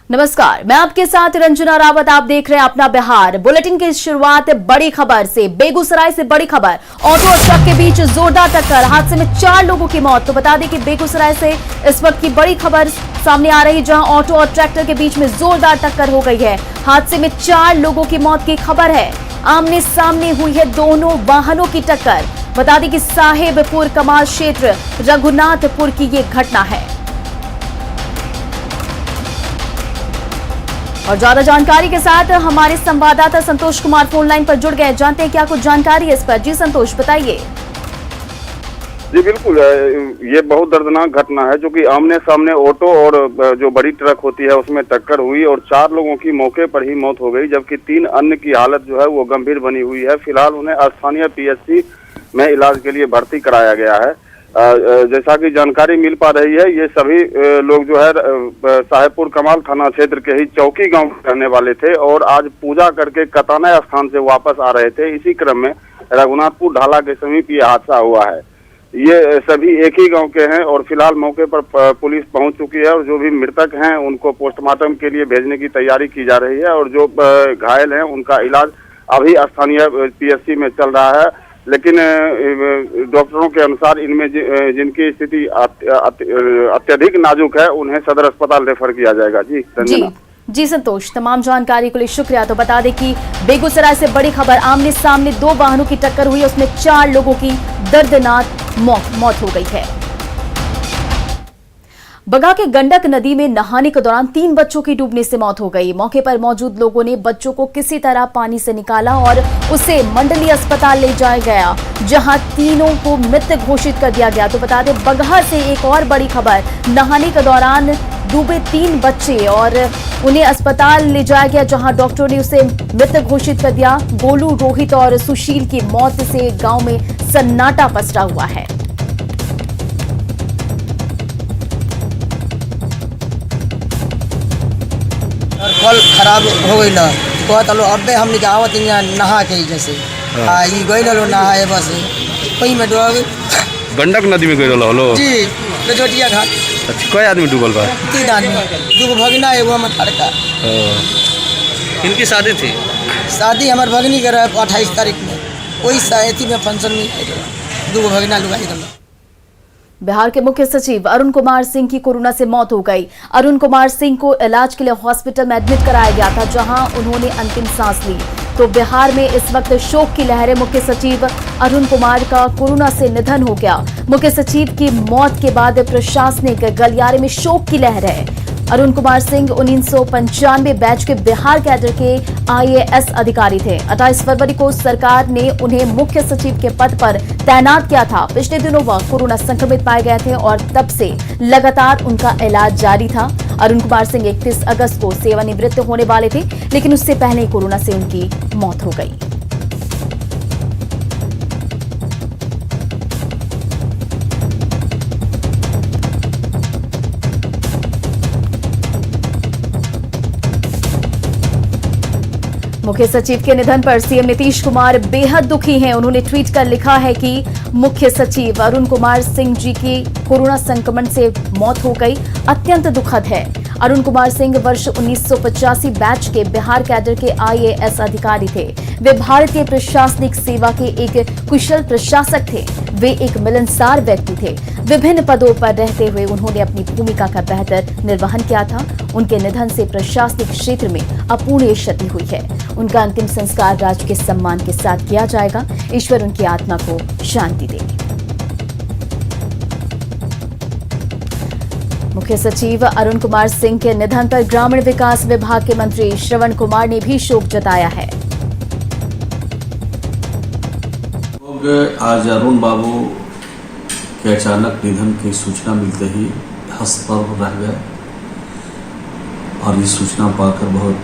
नमस्कार, मैं आपके साथ रंजना रावत। आप देख रहे हैं अपना बिहार। बुलेटिन की शुरुआत बड़ी खबर से। बेगूसराय से बड़ी खबर। ऑटो और ट्रक के बीच जोरदार टक्कर, हादसे में 4 लोगों की मौत। तो बता दें कि बेगूसराय से इस वक्त की बड़ी खबर सामने आ रही है, जहां ऑटो और ट्रैक्टर के बीच में जोरदार टक्कर हो गई है। हादसे में 4 लोगों की मौत की खबर है। आमने सामने हुई है दोनों वाहनों की टक्कर। बता दें कि साहेबपुर कमाल क्षेत्र रघुनाथपुर की ये घटना है। और ज्यादा जानकारी के साथ हमारे संवाददाता संतोष कुमार फोन लाइन पर जुड़ गए। जानते हैं क्या कुछ जानकारी है इस पर। जी संतोष, बताइए। जी बिल्कुल, ये बहुत दर्दनाक घटना है, जो कि आमने सामने ऑटो और जो बड़ी ट्रक होती है उसमें टक्कर हुई और 4 लोगों की मौके पर ही मौत हो गई, जबकि 3 अन्य की हालत जो है वो गंभीर बनी हुई है। फिलहाल उन्हें स्थानीय पीएचसी में इलाज के लिए भर्ती कराया गया है। जैसा कि जानकारी मिल पा रही है, ये सभी लोग जो है साहेबपुर कमाल थाना क्षेत्र के ही चौकी गांव के रहने वाले थे और आज पूजा करके कताना स्थान से वापस आ रहे थे। इसी क्रम में रघुनाथपुर ढाला के समीप ये हादसा हुआ है। ये सभी एक ही गांव के हैं और फिलहाल मौके पर पुलिस पहुंच चुकी है और जो भी मृतक हैं उनको पोस्टमार्टम के लिए भेजने की तैयारी की जा रही है और जो घायल हैं उनका इलाज अभी स्थानीय पीएचसी में चल रहा है। लेकिन डॉक्टरों के अनुसार इनमें जिनकी स्थिति अत्यधिक नाजुक है उन्हें सदर अस्पताल रेफर किया जाएगा। जी संतोष, तमाम जानकारी के लिए शुक्रिया। तो बता दें कि बेगूसराय से बड़ी खबर। आमने सामने 2 वाहनों की टक्कर हुई, उसमें 4 लोगों की दर्दनाक मौत हो गई है। बगा के गंडक नदी में नहाने के दौरान 3 बच्चों की डूबने से मौत हो गई। मौके पर मौजूद लोगों ने बच्चों को किसी तरह पानी से निकाला और उसे मंडलीय अस्पताल ले जाया गया, जहां तीनों को मृत घोषित कर दिया गया। तो बता दें, बगहा से एक और बड़ी खबर। नहाने के दौरान डूबे 3 बच्चे और उन्हें अस्पताल ले जाया गया, जहां डॉक्टरों ने उसे मृत घोषित कर दिया। गोलू, रोहित और सुशील की मौत से गांव में सन्नाटा पसरा हुआ है। कल खराब हो गई ना, कहता लो अब हमने के आवत यहाँ नहा के जैसे ये गई लो नहाए बस वही में डूब गंडक नदी में गई लो जी लजोटिया घाट। अच्छा, कई आदमी डूबल बा? 3 आदमी, 2 भगना एगो हमर लड़का। इनकी शादी थी? शादी हमारे भगनी के रहे 28 तारीख में, वही शादी में फंक्शन में 2 भगना लुगाई गल। बिहार के मुख्य सचिव अरुण कुमार सिंह की कोरोना से मौत हो गई। अरुण कुमार सिंह को इलाज के लिए हॉस्पिटल में एडमिट कराया गया था, जहां उन्होंने अंतिम सांस ली। तो बिहार में इस वक्त शोक की लहर है। मुख्य सचिव अरुण कुमार का कोरोना से निधन हो गया। मुख्य सचिव की मौत के बाद प्रशासनिक गलियारे में शोक की लहर है। अरुण कुमार सिंह 1995 बैच के बिहार कैडर के IAS अधिकारी थे। 28 फरवरी को सरकार ने उन्हें मुख्य सचिव के पद पर तैनात किया था। पिछले दिनों वह कोरोना संक्रमित पाए गए थे और तब से लगातार उनका इलाज जारी था। अरुण कुमार सिंह 31 अगस्त को सेवानिवृत्त होने वाले थे, लेकिन उससे पहले ही कोरोना से उनकी मौत हो गई। मुख्य सचिव के निधन पर सीएम नीतीश कुमार बेहद दुखी हैं। उन्होंने ट्वीट कर लिखा है कि मुख्य सचिव अरुण कुमार सिंह जी की कोरोना संक्रमण से मौत हो गई, अत्यंत दुखद है। अरुण कुमार सिंह वर्ष 1985 बैच के बिहार कैडर के IAS अधिकारी थे। वे भारतीय प्रशासनिक सेवा के एक कुशल प्रशासक थे। वे एक मिलनसार व्यक्ति थे। विभिन्न पदों पर रहते हुए उन्होंने अपनी भूमिका का बेहतर निर्वहन किया था। उनके निधन से प्रशासनिक क्षेत्र में अपूरणीय क्षति हुई है। उनका अंतिम संस्कार राज्य के सम्मान के साथ किया जाएगा। ईश्वर उनकी आत्मा को शांति दे। मुख्य सचिव अरुण कुमार सिंह के निधन पर ग्रामीण विकास विभाग के मंत्री श्रवण कुमार ने भी शोक जताया है। आज अरुण बाबू के अचानक निधन की सूचना मिलते ही हस्तपर्व रह गए और ये सूचना पाकर बहुत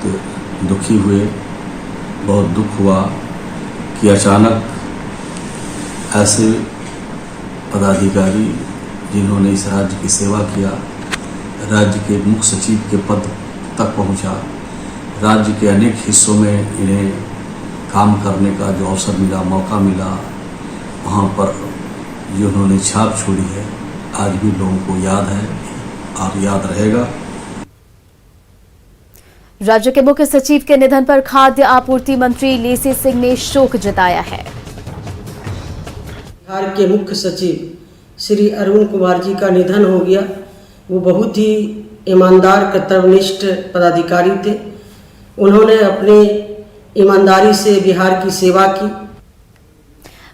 दुखी हुए। बहुत दुख हुआ कि अचानक ऐसे पदाधिकारी जिन्होंने इस राज्य की सेवा किया, राज्य के मुख्य सचिव के पद तक पहुंचा, राज्य के अनेक हिस्सों में इन्हें काम करने का जो अवसर मिला, मौका मिला, वहाँ पर जो उन्होंने छाप छोड़ी है, आज भी लोगों को याद है और याद रहेगा। राज्य के मुख्य सचिव के निधन पर खाद्य आपूर्ति मंत्री लेसी सिंह ने शोक जताया है। बिहार के मुख्य सचिव श्री अरुण कुमार जी का निधन हो गया। वो बहुत ही ईमानदार कर्तव्यनिष्ठ पदाधिकारी थे। उन्होंने अपनी ईमानदारी से बिहार की सेवा की।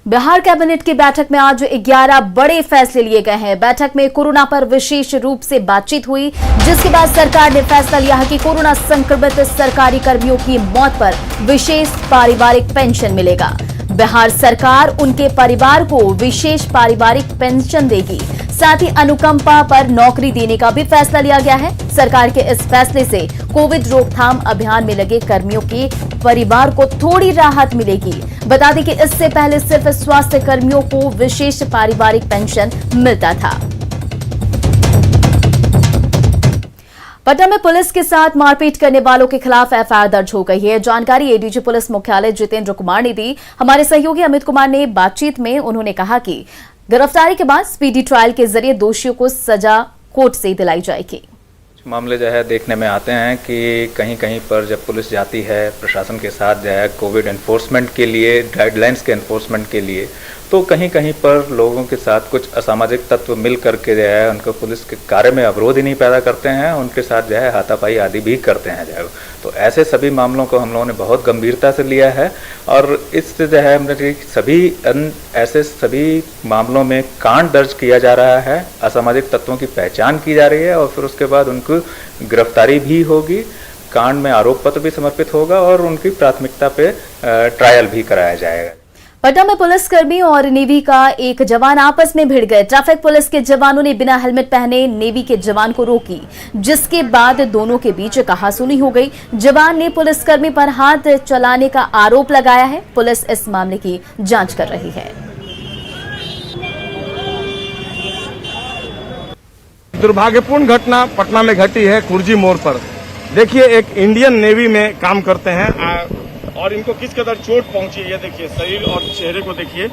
बिहार कैबिनेट की बैठक में आज 11 बड़े फैसले लिए गए हैं। बैठक में कोरोना पर विशेष रूप से बातचीत हुई, जिसके बाद सरकार ने फैसला लिया है कि कोरोना संक्रमित सरकारी कर्मियों की मौत पर विशेष पारिवारिक पेंशन मिलेगा। बिहार सरकार उनके परिवार को विशेष पारिवारिक पेंशन देगी। साथ ही अनुकंपा पर नौकरी देने का भी फैसला लिया गया है। सरकार के इस फैसले से कोविड रोकथाम अभियान में लगे कर्मियों के परिवार को थोड़ी राहत मिलेगी। बता दें कि इससे पहले सिर्फ स्वास्थ्य कर्मियों को विशेष पारिवारिक पेंशन मिलता था। पटना में पुलिस के साथ मारपीट करने वालों के खिलाफ एफआईआर दर्ज हो गई है। जानकारी एडीजी पुलिस मुख्यालय जितेंद्र कुमार ने दी। हमारे सहयोगी अमित कुमार ने बातचीत में उन्होंने कहा कि गिरफ्तारी के बाद स्पीडी ट्रायल के जरिए दोषियों को सजा कोर्ट से दिलाई जाएगी। मामले जो है देखने में आते हैं कि कहीं कहीं पर जब पुलिस जाती है प्रशासन के साथ जो है कोविड एनफोर्समेंट के लिए, गाइडलाइंस के एनफोर्समेंट के लिए, तो कहीं कहीं पर लोगों के साथ कुछ असामाजिक तत्व मिल करके जो है उनको पुलिस के कार्य में अवरोध ही नहीं पैदा करते हैं, उनके साथ जो है हाथापाई आदि भी करते हैं जो है। तो ऐसे सभी मामलों को हम लोगों ने बहुत गंभीरता से लिया है और इससे जो है हमने ऐसे सभी मामलों में कांड दर्ज किया जा रहा है, असामाजिक तत्वों की पहचान की जा रही है और फिर उसके बाद उनको गिरफ्तारी भी होगी, कांड में आरोप पत्र भी समर्पित होगा और उनकी प्राथमिकता पे ट्रायल भी कराया जाएगा। पटना में पुलिसकर्मी और नेवी का एक जवान आपस में भिड़ गए। ट्रैफिक पुलिस के जवानों ने बिना हेलमेट पहने नेवी के जवान को रोकी, जिसके बाद दोनों के बीच कहासुनी हो गई। जवान ने पुलिसकर्मी पर हाथ चलाने का आरोप लगाया है। पुलिस इस मामले की जांच कर रही है। दुर्भाग्यपूर्ण घटना पटना में घटी है कुर्जी मोड़ पर। देखिए, एक इंडियन नेवी में काम करते हैं और इनको किस कदर चोट पहुंची है, ये देखिए, शरीर और चेहरे को देखिए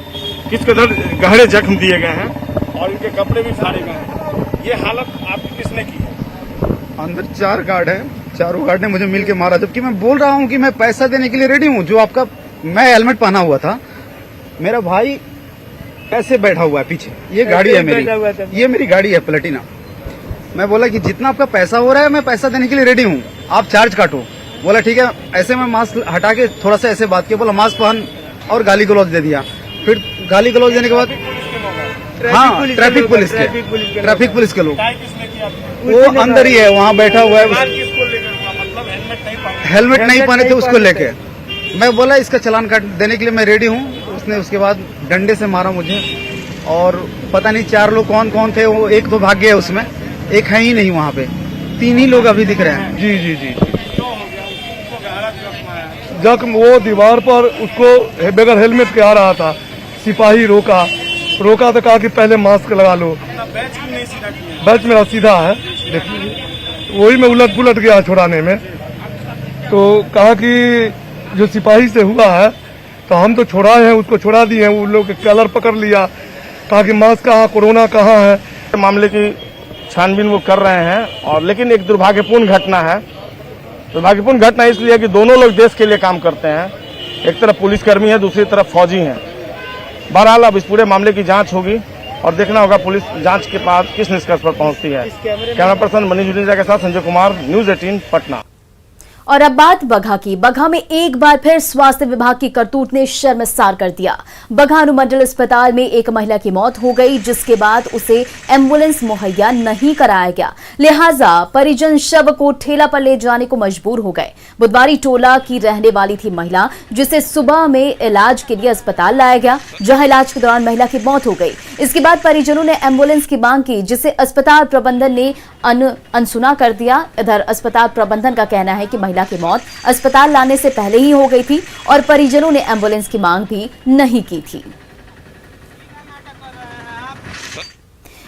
किस कदर गहरे जख्म दिए गए हैं और इनके कपड़े भी फाड़े गए हैं। ये हालत आपकी किसने की है? अंदर 4 गार्ड है, चारों गार्ड ने मुझे मिल के मारा, जबकि मैं बोल रहा हूँ कि मैं पैसा देने के लिए रेडी हूँ। जो आपका, मैं हेलमेट पहना हुआ था, मेरा भाई कैसे बैठा हुआ है पीछे, ये गाड़ी है मेरी, ये मेरी गाड़ी है प्लेटिना। मैं बोला कि जितना आपका पैसा हो रहा है मैं पैसा देने के लिए रेडी हूँ, आप चार्ज काटो। बोला ठीक है। ऐसे में मास्क हटा के थोड़ा सा ऐसे बात किया, बोला मास्क पहन, और गाली गलौज दे दिया। फिर गाली गलौज देने के बाद हाँ, ट्रैफिक पुलिस के लोग, वो अंदर ही है, वहाँ बैठा हुआ है, हेलमेट नहीं पहने थे उसको लेके। मैं बोला इसका चालान काट देने के लिए मैं रेडी हूँ। उसने उसके बाद डंडे से मारा मुझे और पता नहीं 4 लोग कौन कौन थे, वो एक तो भाग गया, उसमें एक है ही नहीं, वहाँ पे 3 ही लोग अभी दिख रहे हैं। जी जी जी। जख्म वो दीवार पर उसको बगैर हेलमेट के आ रहा था, सिपाही रोका तो कहा कि पहले मास्क लगा लो। बैच मेरा सीधा है, देखिए, वही मैं उलट पुलट गया छुड़ाने में, तो कहा कि जो सिपाही से हुआ है तो हम तो छुड़ाए हैं, उसको छुड़ा दिए हैं। वो लोग कलर पकड़ लिया, कहा कि मास्क कहाँ, कोरोना कहाँ है। मामले की छानबीन वो कर रहे हैं और लेकिन एक दुर्भाग्यपूर्ण घटना है। दुर्भाग्यपूर्ण घटना इसलिए कि दोनों लोग देश के लिए काम करते हैं, एक तरफ पुलिसकर्मी है, दूसरी तरफ फौजी हैं। बहरहाल अब इस पूरे मामले की जांच होगी और देखना होगा पुलिस जांच के बाद किस निष्कर्ष पर पहुंचती है। कैमरा पर्सन मनीष जुनेजा के साथ संजय कुमार, न्यूज 18 पटना। और अब बात बगहा की। बगहा में एक बार फिर स्वास्थ्य विभाग की करतूत ने शर्मसार कर दिया। बगहा अनुमंडल अस्पताल में एक महिला की मौत हो गई, जिसके बाद उसे एम्बुलेंस मुहैया नहीं कराया गया, लिहाजा परिजन शव को ठेला पर ले जाने को मजबूर हो गए। बुधवारी टोला की रहने वाली थी महिला, जिसे सुबह में इलाज के लिए अस्पताल लाया गया, जहां इलाज के दौरान महिला की मौत हो गई। इसके बाद परिजनों ने एम्बुलेंस की मांग की, जिसे अस्पताल प्रबंधन ने अनसुना कर दिया। इधर अस्पताल प्रबंधन का कहना है कि महिला की मौत अस्पताल लाने से पहले ही हो गई थी और परिजनों ने एम्बुलेंस की मांग भी नहीं की थी।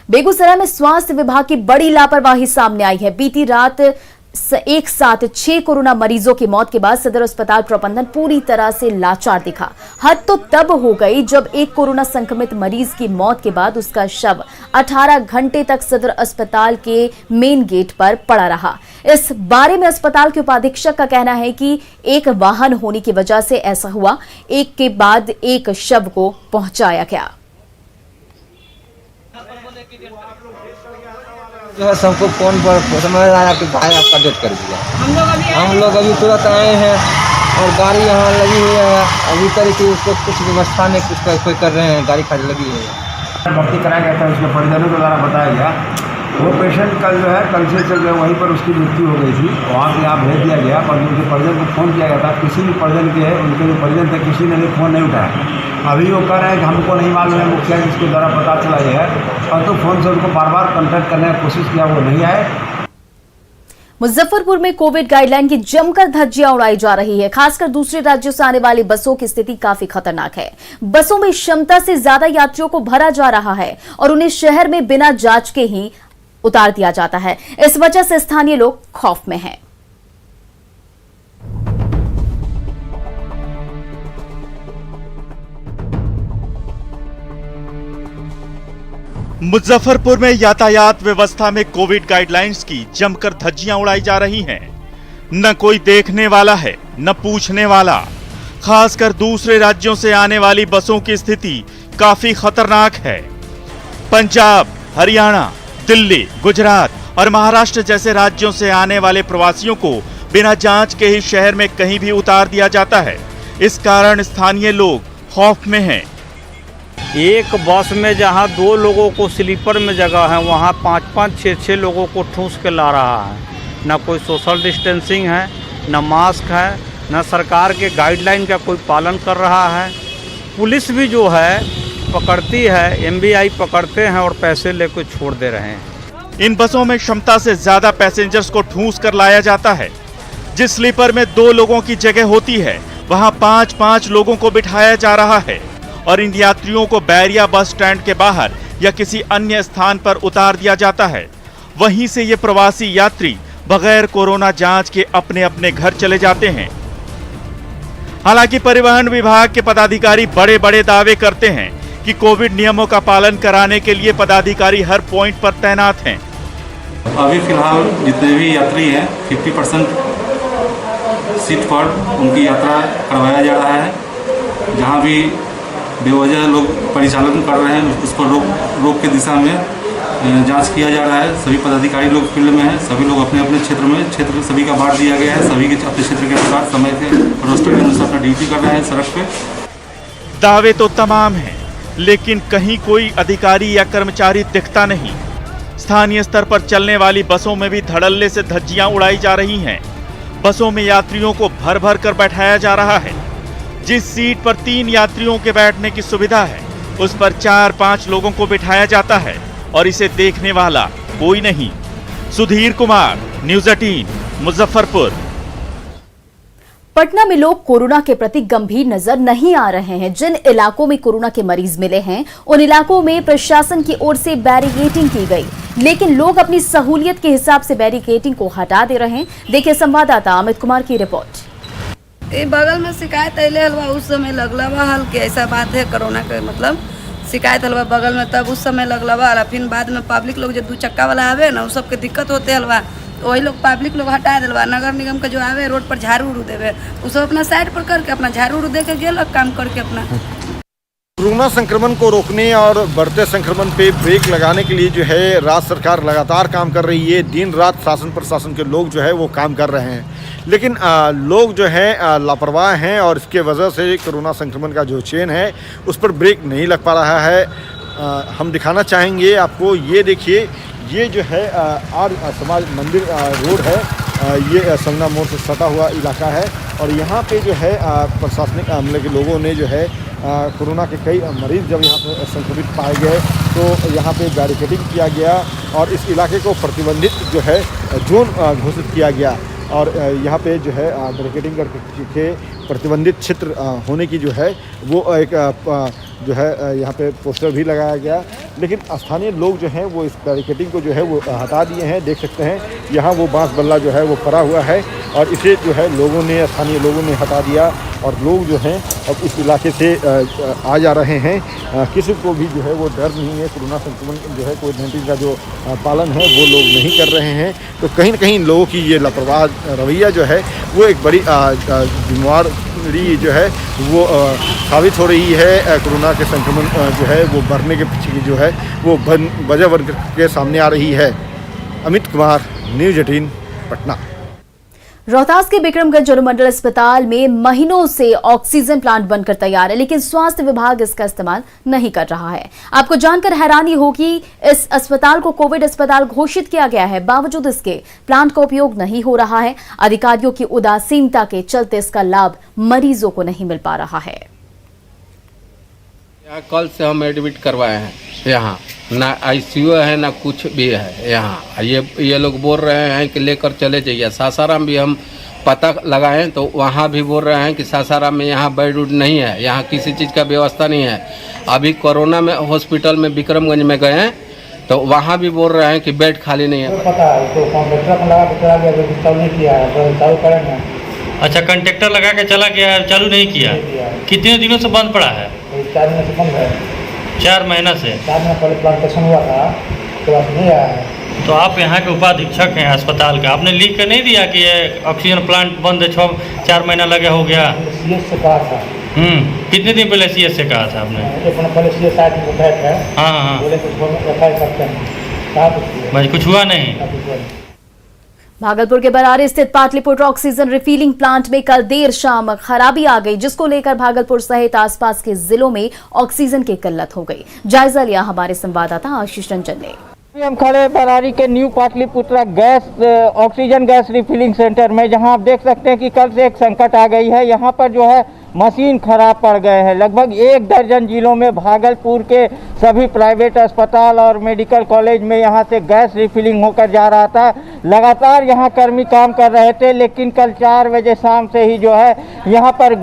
बेगूसराय में स्वास्थ्य विभाग की बड़ी लापरवाही सामने आई है। बीती रात एक साथ 6 कोरोना मरीजों की मौत के बाद सदर अस्पताल प्रबंधन पूरी तरह से लाचार दिखा। हद तो तब हो गई जब एक कोरोना संक्रमित मरीज की मौत के बाद उसका शव 18 घंटे तक सदर अस्पताल के मेन गेट पर पड़ा रहा। इस बारे में अस्पताल के उपाधीक्षक का कहना है कि एक वाहन होने की वजह से ऐसा हुआ, एक के बाद एक शव को पहुंचाया गया। जो है सबको फोन पर समझ आया कि भाई आपका डेथ कर दिया। हम लोग अभी तुरंत आए हैं और गाड़ी यहाँ लगी हुई है, अभी तरीके उसको कुछ व्यवस्था नहीं कुछ कोई कर रहे हैं, गाड़ी खड़ी लगी हुई है। भर्ती कराया गया था, उसके परिजनों के द्वारा बताया गया वो पेशेंट कल जो है कल से चल गए, वहीं पर उसकी मृत्यु हो गई थी। वहाँ से यहाँ भेज दिया गया, पर उनके परिजन को फ़ोन किया गया था, किसी भी परिजन के उनके जो परिजन थे किसी ने भी फ़ोन नहीं उठाया। अभी वो कह रहे हैं कि हमको नहीं मालूम है, मुखिया जिसके द्वारा पता चला है, और तो फ़ोन से उनको बार बार कॉन्टैक्ट करने की कोशिश किया, वो नहीं आए। मुजफ्फरपुर में कोविड गाइडलाइन की जमकर धज्जियां उड़ाई जा रही है। खासकर दूसरे राज्यों से आने वाली बसों की स्थिति काफी खतरनाक है। बसों में क्षमता से ज्यादा यात्रियों को भरा जा रहा है और उन्हें शहर में बिना जांच के ही उतार दिया जाता है। इस वजह से स्थानीय लोग खौफ में हैं। मुजफ्फरपुर में यातायात व्यवस्था में कोविड गाइडलाइंस की जमकर धज्जियां उड़ाई जा रही हैं। न कोई देखने वाला है न पूछने वाला। खासकर दूसरे राज्यों से आने वाली बसों की स्थिति काफी खतरनाक है। पंजाब, हरियाणा, दिल्ली, गुजरात और महाराष्ट्र जैसे राज्यों से आने वाले प्रवासियों को बिना जांच के ही शहर में कहीं भी उतार दिया जाता है। इस कारण स्थानीय लोग खौफ में हैं। एक बस में जहां 2 लोगों को स्लीपर में जगह है, वहां 5-5, 6-6 लोगों को ठूस के ला रहा है। न कोई सोशल डिस्टेंसिंग है, न मास्क है, न सरकार के गाइडलाइन का कोई पालन कर रहा है। पुलिस भी जो है पकड़ती है, एमवीआई पकड़ते हैं और पैसे लेकर छोड़ दे रहे हैं। इन बसों में क्षमता से ज्यादा पैसेंजर्स को ठूस कर लाया जाता है। जिस स्लीपर में 2 लोगों की जगह होती है, वहां 5-5 लोगों को बिठाया जा रहा है और इन यात्रियों को बैरिया बस स्टैंड के बाहर या किसी अन्य स्थान पर उतार दिया जाता है। वहीं से ये प्रवासी यात्री बगैर कोरोना जांच के अपने अपने घर चले जाते हैं। हालांकि परिवहन विभाग के पदाधिकारी बड़े बड़े दावे करते हैं कि कोविड नियमों का पालन कराने के लिए पदाधिकारी हर पॉइंट पर तैनात हैं। अभी फिलहाल जितने भी यात्री हैं 50% सीट पर उनकी यात्रा करवाया जा रहा है। जहां भी बेवजह लोग परिचालन कर रहे हैं उस पर रोक के दिशा में जांच किया जा रहा है। सभी पदाधिकारी लोग फील्ड में हैं, सभी लोग अपने अपने क्षेत्र सभी का बांट दिया गया है। सभी के अपने क्षेत्र के अनुसार समय से रोस्टर के अनुसार अपना ड्यूटी कर रहे हैं सड़क पे। दावे तो तमाम हैं, लेकिन कहीं कोई अधिकारी या कर्मचारी दिखता नहीं। स्थानीय स्तर पर चलने वाली बसों में भी धड़ल्ले से धज्जियां उड़ाई जा रही हैं। बसों में यात्रियों को भर भर कर बैठाया जा रहा है। जिस सीट पर 3 यात्रियों के बैठने की सुविधा है, उस पर 4-5 लोगों को बिठाया जाता है और इसे देखने वाला कोई नहीं। सुधीर कुमार, न्यूज़ 18, मुजफ्फरपुर। पटना में लोग कोरोना के प्रति गंभीर नजर नहीं आ रहे हैं। जिन इलाकों में कोरोना के मरीज मिले हैं, उन इलाकों में प्रशासन की ओर से बैरिकेडिंग की गई, लेकिन लोग अपनी सहूलियत के हिसाब से बैरिकेडिंग को हटा दे रहे हैं। देखिए संवाददाता अमित कुमार की रिपोर्ट। बगल में शिकायत अले हलवा उस समय लगला बा हल के ऐसा बात है कोरोना के मतलब शिकायत हलवा बगल में, तब उस समय लगला बा। फिर बाद में पब्लिक लोग जो 2 चक्का वाला आवे ना, उस सबके दिक्कत होते हलवा, वही लोग पब्लिक लोग हटा दिलवा। नगर निगम के जो आवे रोड पर झाड़ू उड़ू देवे, वो सब अपना साइड पर करके अपना झाड़ू उड़ू दे के गेल काम करके अपना। कोरोना संक्रमण को रोकने और बढ़ते संक्रमण पे ब्रेक लगाने के लिए जो है राज्य सरकार लगातार काम कर रही है। दिन रात शासन प्रशासन के लोग जो है वो काम कर रहे हैं, लेकिन लोग जो है लापरवाह हैं और इसके वजह से कोरोना संक्रमण का जो चेन है उस पर ब्रेक नहीं लग पा रहा है। हम दिखाना चाहेंगे आपको, ये देखिए, ये जो है आर्य समाज मंदिर रोड है, ये संगना मोड़ से सटा हुआ इलाका है और यहाँ पे जो है प्रशासनिक अमले के लोगों ने जो है कोरोना के कई मरीज जब यहाँ पर संक्रमित पाए गए तो यहाँ पे बैरिकेडिंग किया गया और इस इलाके को प्रतिबंधित जो है जोन घोषित किया गया और यहाँ पे जो है बैरिकेडिंग करके प्रतिबंधित क्षेत्र होने की जो है वो एक जो है यहाँ पे पोस्टर भी लगाया गया, लेकिन स्थानीय लोग जो हैं वो इस बैरिकेडिंग को जो है वो हटा दिए हैं। देख सकते हैं यहाँ वो बांस बल्ला जो है वो पड़ा हुआ है और इसे जो है लोगों ने स्थानीय लोगों ने हटा दिया और लोग जो हैं अब इस इलाके से आ जा रहे हैं। किसी को भी जो है वो डर नहीं है। कोरोना संक्रमण जो है कोविड-19 का जो पालन है वो लोग नहीं कर रहे हैं। तो कहीं न कहीं लोगों की ये लापरवाह रवैया जो है वो एक बड़ी जिम्मेवारी जो है वो साबित हो रही है। कोरोना के संक्रमण जो है वो बढ़ने के पीछे की जो है वो वजह वर्ग के सामने आ रही है। अमित कुमार, न्यूज़ 18 पटना। रोहतास के बिक्रमगंज अनुमंडल अस्पताल में महीनों से ऑक्सीजन प्लांट बनकर तैयार है, लेकिन स्वास्थ्य विभाग इसका इस्तेमाल नहीं कर रहा है। आपको जानकर हैरानी होगी, इस अस्पताल को कोविड अस्पताल घोषित किया गया है, बावजूद इसके प्लांट का उपयोग नहीं हो रहा है। अधिकारियों की उदासीनता के चलते इसका लाभ मरीजों को नहीं मिल पा रहा है। कल से हम एडमिट करवाए हैं, यहाँ ना आईसीयू है ना कुछ भी है। यहाँ ये लोग बोल रहे हैं कि लेकर चले जाइए। सासाराम भी हम पता लगाएं तो वहाँ भी बोल रहे हैं कि सासाराम में यहाँ बेड उड नहीं है, यहाँ किसी चीज़ का व्यवस्था नहीं है। अभी कोरोना में हॉस्पिटल में बिक्रमगंज में गए हैं तो वहाँ भी बोल रहे हैं कि बेड खाली नहीं है। पता है तो कॉन्ट्रैक्टर को लगा के चला गया, इंस्टॉल नहीं किया है, तो चालू करेंगे। अच्छा, कॉन्ट्रैक्टर लगा के चला गया, चालू नहीं किया। कितने दिनों से बंद पड़ा है? 4 महीने से बंद है। 4 महीना से? 4 महीने पहले प्लांटेशन हुआ था, उसके बाद नहीं आया है। तो आप यहाँ के उपाधीक्षक हैं अस्पताल का, आपने लिख के नहीं दिया कि ये ऑक्सीजन प्लांट बंद है, 4 महीना लगे हो गया? सीएस से कहा था। कितने दिन पहले सीएस से कहा था आपने? पहले सीएस आया था, बैठ है। हाँ, बोले कुछ एफआईआर करते हैं, भाई कुछ हुआ नहीं। भागलपुर के बरारी स्थित पाटलिपुत्र ऑक्सीजन रिफिलिंग प्लांट में कल देर शाम खराबी आ गई, जिसको लेकर भागलपुर सहित आसपास के जिलों में ऑक्सीजन की किल्लत हो गई। जायजा लिया हमारे संवाददाता आशीष रंजन ने। हम खड़े बरारी के new Pataliputra oxygen gas refilling centre में, जहां आप देख सकते हैं कि कल से एक संकट आ गई है। यहां पर जो है मशीन खराब पड़ गए हैं। लगभग 1 दर्जन जिलों में भागलपुर के सभी प्राइवेट अस्पताल और मेडिकल कॉलेज में यहां से गैस रिफिलिंग होकर जा रहा था। लगातार यहां कर्मी काम कर रहे थे, लेकिन कल 4 बजे शाम से ही जो है यहां पर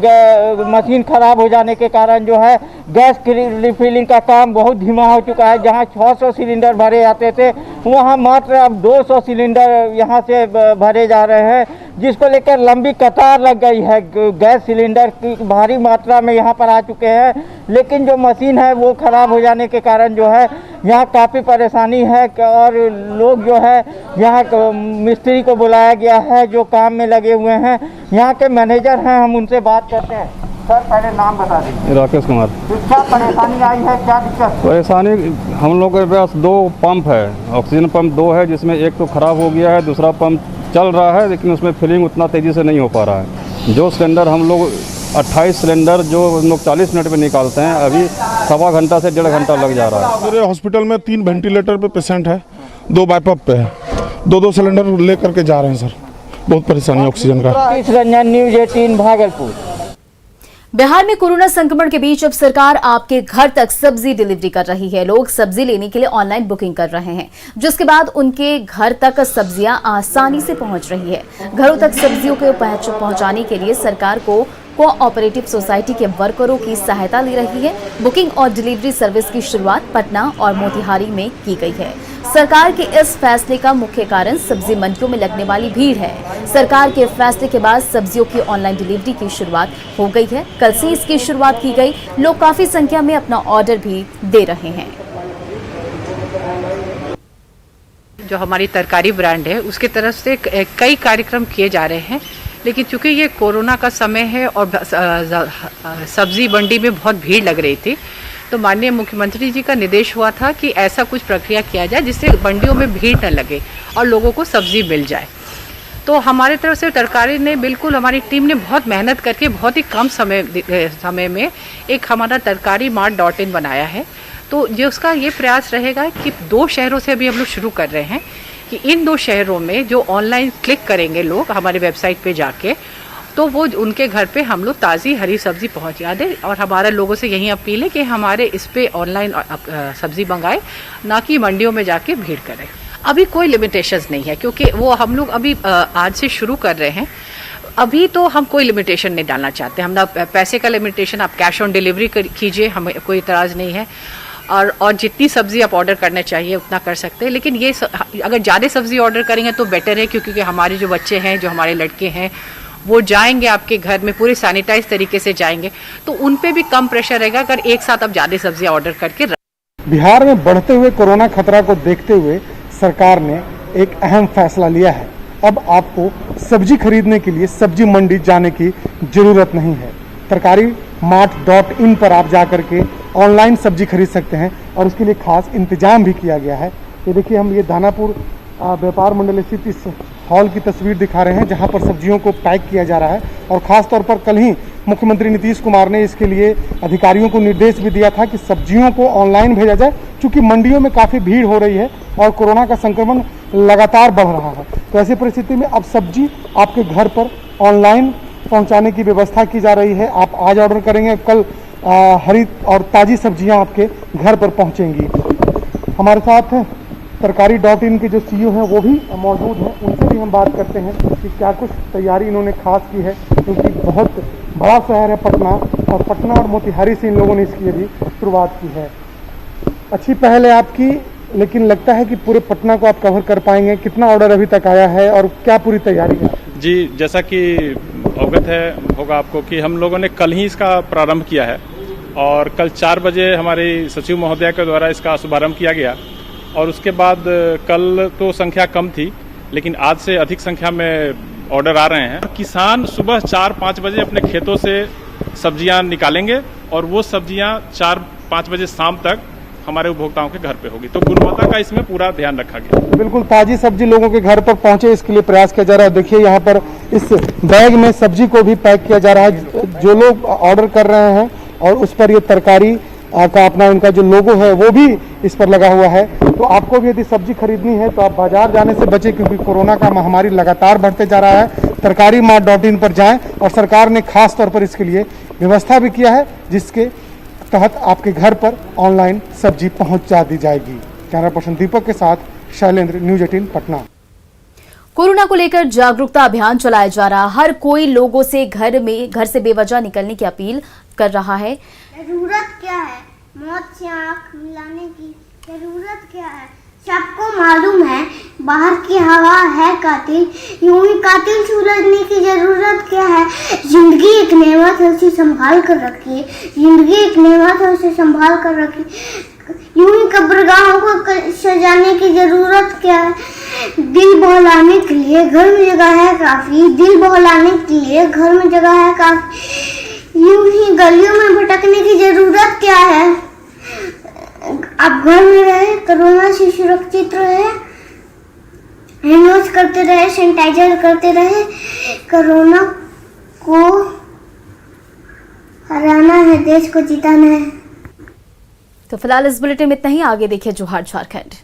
मशीन खराब हो जाने के कारण जो है गैस रिफिलिंग का काम बहुत धीमा हो चुका है। जहां 600 सिलेंडर भरे जाते थे, वहां मात्र अब 200 सिलेंडर यहां से भरे जा रहे हैं, जिसको लेकर लंबी कतार लग गई है। गैस सिलेंडर की भारी मात्रा में यहाँ पर आ चुके हैं, लेकिन जो मशीन है वो खराब हो जाने के कारण जो है यहाँ काफ़ी परेशानी है। और लोग जो है यहाँ मिस्त्री को बुलाया गया है जो काम में लगे हुए हैं। यहाँ के मैनेजर हैं, हम उनसे बात करते हैं। सर, पहले नाम बता दीजिए। राकेश कुमार। क्या परेशानी आई है, क्या दिक्कत? परेशानी हम लोग के पास 2 पंप है, ऑक्सीजन पंप 2 है, जिसमें एक तो खराब हो गया है, दूसरा पंप चल रहा है, लेकिन उसमें फिलिंग उतना तेज़ी से नहीं हो पा रहा है। जो सिलेंडर हम लोग 28 सिलेंडर जो हम लोग 40 मिनट में निकालते हैं, अभी 1.25 घंटा से 1.5 घंटा लग जा रहा है। मेरे हॉस्पिटल में 3 वेंटिलेटर पे पेशेंट है, 2 बाइपअप पे है, 2-2 सिलेंडर ले करके जा रहे हैं सर। बहुत परेशानी ऑक्सीजन का। आशीष रंजन, न्यूज़ 18 भागलपुर। बिहार में कोरोना संक्रमण के बीच अब सरकार आपके घर तक सब्जी डिलीवरी कर रही है। लोग सब्जी लेने के लिए ऑनलाइन बुकिंग कर रहे हैं, जिसके बाद उनके घर तक सब्जियां आसानी से पहुंच रही है। घरों तक सब्जियों को पहुंचाने के लिए सरकार को कोऑपरेटिव सोसाइटी के वर्करों की सहायता ले रही है। बुकिंग और डिलीवरी सर्विस की शुरुआत पटना और मोतिहारी में की गई है। सरकार के इस फैसले का मुख्य कारण सब्जी मंडियों में लगने वाली भीड़ है। सरकार के फैसले के बाद सब्जियों की ऑनलाइन डिलीवरी की शुरुआत हो गई है। कल से इसकी शुरुआत की गई। लोग काफी संख्या में अपना ऑर्डर भी दे रहे हैं। जो हमारी तरकारी ब्रांड है उसके तरफ से कई कार्यक्रम किए जा रहे हैं, लेकिन चूंकि ये कोरोना का समय है और सब्जी मंडी में बहुत भीड़ लग रही थी, तो माननीय मुख्यमंत्री जी का निर्देश हुआ था कि ऐसा कुछ प्रक्रिया किया जाए जिससे मंडियों में भीड़ न लगे और लोगों को सब्जी मिल जाए। तो हमारे तरफ से तरकारी ने बिल्कुल, हमारी टीम ने बहुत मेहनत करके बहुत ही कम समय में एक हमारा तरकारी मार्ट.in बनाया है। तो जो उसका ये प्रयास रहेगा कि 2 शहरों से अभी हम लोग शुरू कर रहे हैं कि इन 2 शहरों में जो ऑनलाइन क्लिक करेंगे लोग हमारे वेबसाइट पे जाके, तो वो उनके घर पे हम लोग ताज़ी हरी सब्जी पहुंचा दें। और हमारे लोगों से यही अपील है कि हमारे इस पे ऑनलाइन सब्जी मंगाए, ना कि मंडियों में जाके भीड़ करें। अभी कोई लिमिटेशंस नहीं है, क्योंकि वो हम लोग अभी आज से शुरू कर रहे हैं। अभी तो हम कोई लिमिटेशन नहीं डालना चाहते। हम ना पैसे का लिमिटेशन, आप कैश ऑन डिलीवरी कीजिए, हमें कोई इतराज़ नहीं है। और जितनी सब्जी आप ऑर्डर करना चाहिए उतना कर सकते हैं, लेकिन ये अगर ज़्यादा सब्जी ऑर्डर करेंगे तो बेटर है, क्योंकि हमारे जो बच्चे हैं, जो हमारे लड़के हैं, वो जाएंगे आपके घर में पूरे सैनिटाइज तरीके से जाएंगे, तो उन पे भी कम प्रेशर रहेगा अगर एक साथ आप ज़्यादा सब्जियां ऑर्डर करके बिहार में बढ़ते हुए कोरोना खतरा को देखते हुए सरकार ने एक अहम फैसला लिया है। अब आपको सब्जी खरीदने के लिए सब्जी मंडी जाने की जरूरत नहीं है। तरकारीमार्ट.in पर आप जाकर के ऑनलाइन सब्जी खरीद सकते हैं और उसके लिए खास इंतजाम भी किया गया है। ये देखिए, हम ये दानापुर व्यापार मंडल स्थित इस हॉल की तस्वीर दिखा रहे हैं जहां पर सब्जियों को पैक किया जा रहा है और ख़ास तौर पर कल ही मुख्यमंत्री नीतीश कुमार ने इसके लिए अधिकारियों को निर्देश भी दिया था कि सब्जियों को ऑनलाइन भेजा जाए, क्योंकि मंडियों में काफ़ी भीड़ हो रही है और कोरोना का संक्रमण लगातार बढ़ रहा है। तो ऐसी परिस्थिति में अब सब्जी आपके घर पर ऑनलाइन पहुंचाने की व्यवस्था की जा रही है। आप आज ऑर्डर करेंगे, कल हरी और ताज़ी सब्जियां आपके घर पर पहुंचेंगी। हमारे साथ तरकारी.in के जो CEO हैं वो भी मौजूद हैं, उनसे भी हम बात करते हैं कि क्या कुछ तैयारी इन्होंने खास की है, क्योंकि बहुत बड़ा शहर है पटना और पटना और मोतिहारी से इन लोगों ने इसकी अभी शुरुआत की है। अच्छी पहल है आपकी, लेकिन लगता है कि पूरे पटना को आप कवर कर पाएंगे? कितना ऑर्डर अभी तक आया है और क्या पूरी तैयारी है? जी, जैसा कि अवगत है होगा आपको कि हम लोगों ने कल ही इसका प्रारंभ किया है और कल 4 बजे हमारी सचिव महोदया के द्वारा इसका शुभारंभ किया गया और उसके बाद कल तो संख्या कम थी, लेकिन आज से अधिक संख्या में ऑर्डर आ रहे हैं। किसान सुबह 4-5 बजे अपने खेतों से सब्जियां निकालेंगे और वो सब्जियां 4-5 बजे शाम तक हमारे उपभोक्ताओं के घर पे होगी। तो गुणवत्ता का इसमें पूरा ध्यान रखा गया। बिल्कुल ताजी सब्जी लोगों के घर पर पहुंचे, इसके लिए प्रयास किया जा रहा है। देखिए, यहाँ पर इस बैग में सब्जी को भी पैक किया जा रहा है। जो लोग ऑर्डर कर रहे हैं और उस पर ये तरकारी का अपना उनका जो लोगो है वो भी इस पर लगा हुआ है। तो आपको भी यदि सब्जी खरीदनी है तो आप बाजार जाने से बचें, क्योंकि कोरोना का महामारी लगातार बढ़ते जा रहा है। तरकारीमार्ट.in पर जाएं और सरकार ने खास तौर पर इसके लिए व्यवस्था भी किया है, जिसके तहत आपके घर पर ऑनलाइन सब्जी पहुंचा दी जाएगी। कैमरा पर्सन दीपक के साथ शैलेंद्र, न्यूज़ 18 पटना। कोरोना को लेकर जागरूकता अभियान चलाया जा रहा। हर कोई लोगों से घर से बेवजह निकलने की अपील कर रहा है। जरूरत क्या है मौत से आंख मिलाने की? जरूरत क्या है? सबको मालूम है बाहर की हवा है कातिल, यूं ही कातिल सुलझने की जरूरत क्या है? जिंदगी एक नेमत है, उसे संभाल कर रखिए। जिंदगी एक नेमत है, उसे संभाल कर रखिए। यूं ही कब्रगाहों को सजाने की जरूरत क्या है? दिल बहलाने के लिए घर में जगह है काफी। दिल बहलाने के लिए घर में जगह है काफी। यूं ही गलियों में भटकने की जरूरत क्या है? आप घर में रहे, कोरोना से सुरक्षित रहे, हैंड वॉश करते रहे, सैनिटाइजर करते रहे। कोरोना को हराना है, देश को जिताना है। तो फिलहाल इस बुलेटिन में इतना ही। आगे देखिए जोहार झारखंड।